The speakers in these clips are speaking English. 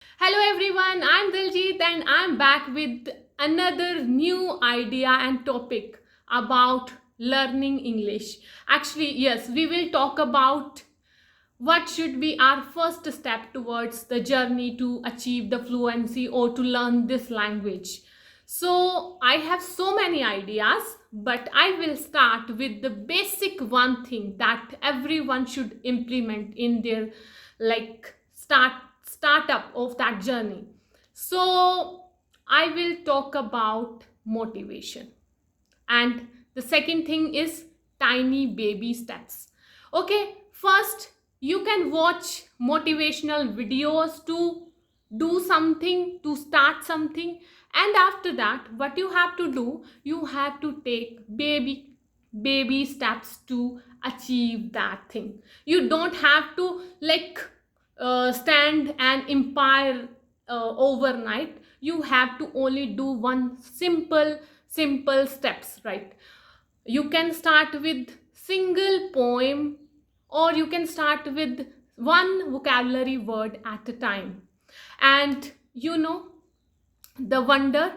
Hello everyone, I'm Diljit and I'm back with another new idea and topic about learning English. Actually, yes, we will talk about what should be our first step towards the journey to achieve the fluency or to learn this language. So, I have so many ideas, but I will start with the basic one thing that everyone should implement in their startup of that journey. So, I will talk about motivation. And the second thing is tiny baby steps. Okay, first you can watch motivational videos to do something, to start something, and after that what you have to do, you have to take baby steps to achieve that thing. You don't have to stand an empire overnight. You have to only do one simple steps, right? You can start with single poem, or you can start with one vocabulary word at a time. And the wonder,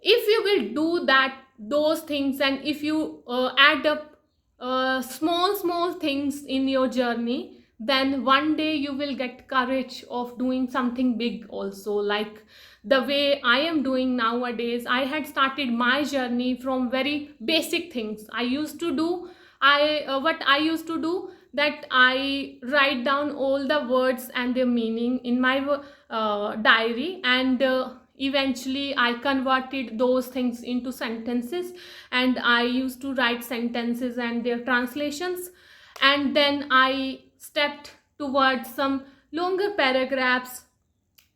if you will do those things, and if you add up small things in your journey, then one day you will get courage of doing something big also, like the way I am doing nowadays. I had started my journey from very basic things. I used to do I what I used to do, that I write down all the words and their meaning in my diary, and eventually I converted those things into sentences, and I used to write sentences and their translations, and then I stepped towards some longer paragraphs,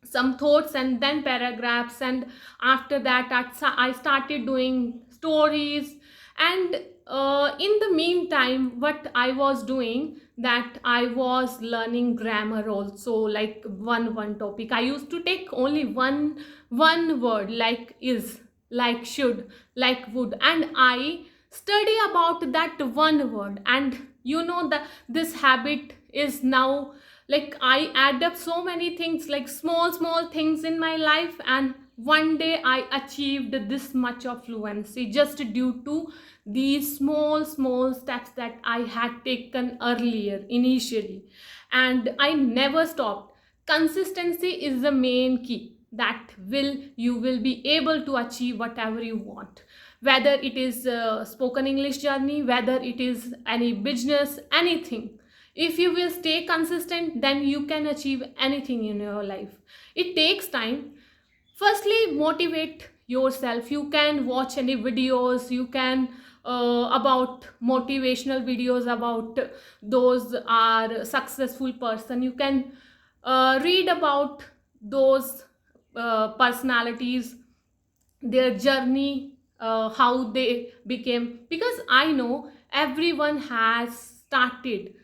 some thoughts, and then paragraphs, and after that I started doing stories. And in the meantime, what I was doing, that I was learning grammar also, like one topic. I used to take only one word, like is, like should, like would, and I study about that one word. And that this habit is now, like, I add up so many things, like small things in my life, and one day I achieved this much of fluency just due to these small steps that I had taken earlier initially. And I never stopped. Consistency is the main key that will you will be able to achieve whatever you want, whether it is a spoken English journey, whether it is any business, anything. If you will stay consistent, then you can achieve anything in your life. It takes time. Firstly, motivate yourself. You can watch any videos, you can about motivational videos about those are successful person. You can read about those personalities, their journey, how they became, because I know everyone has started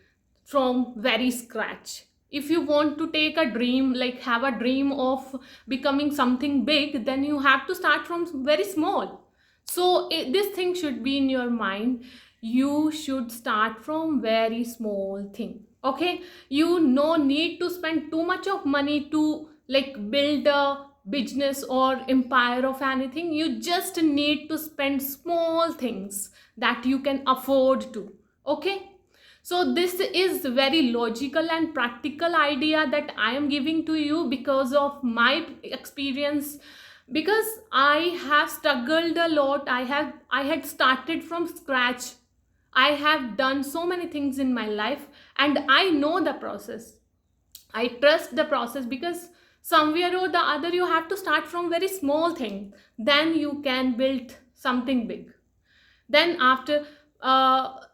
from very scratch. If you want to take a dream, like have a dream of becoming something big, then you have to start from very small. So this thing should be in your mind. You should start from very small thing. Okay, you no need to spend too much of money to like build a business or empire of anything. You just need to spend small things that you can afford to. Okay, so this is very logical and practical idea that I am giving to you because of my experience, because I have struggled a lot. I had started from scratch. I have done so many things in my life, and I know the process. I trust the process, because somewhere or the other you have to start from very small thing, then you can build something big. Then after,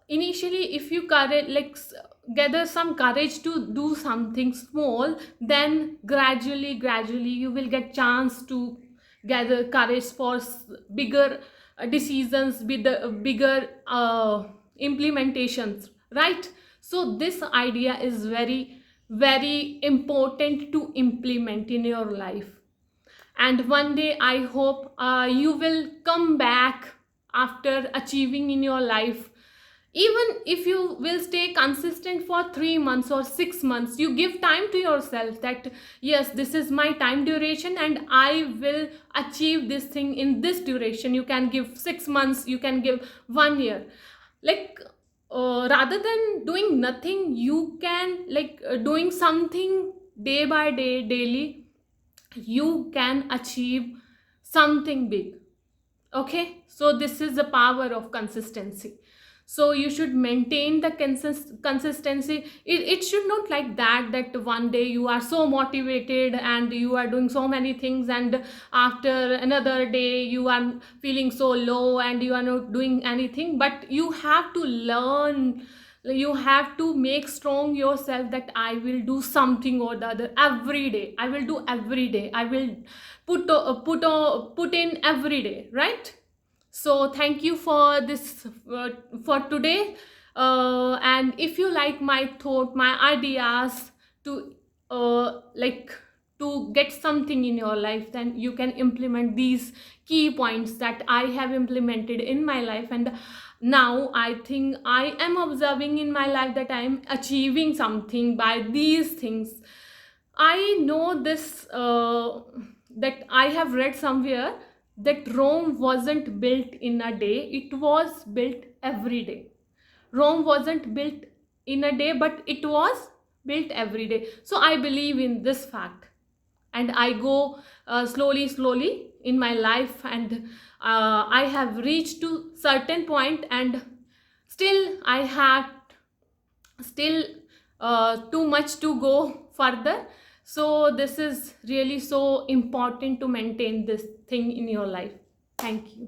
initially if you gather some courage to do something small, then gradually you will get chance to gather courage for bigger decisions, with the bigger implementations, right? So this idea is very important to implement in your life. And one day I hope you will come back after achieving in your life Even if you will stay consistent for 3 months or 6 months, you give time to yourself that yes, this is my time duration and I will achieve this thing in this duration. You can give 6 months, you can give 1 year. Like rather than doing nothing, you can doing something day by day, daily, you can achieve something big. Okay, so this is the power of consistency. So you should maintain the consistency. It should not like that one day you are so motivated and you are doing so many things, and after another day you are feeling so low and you are not doing anything. But you have to learn, you have to make strong yourself that I will do something or the other every day. I will do every day. I will put in every day, right? So thank you for this for today. And if you like my thought, my ideas to like to get something in your life, then you can implement these key points that I have implemented in my life. And now I think I am observing in my life that I am achieving something by these things. I know this that I have read somewhere that Rome wasn't built in a day, it was built every day. Rome wasn't built in a day, but it was built every day. So I believe in this fact, and I go slowly, slowly in my life, and I have reached to certain point, and still I have still too much to go further. So this is really so important to maintain this thing in your life. Thank you.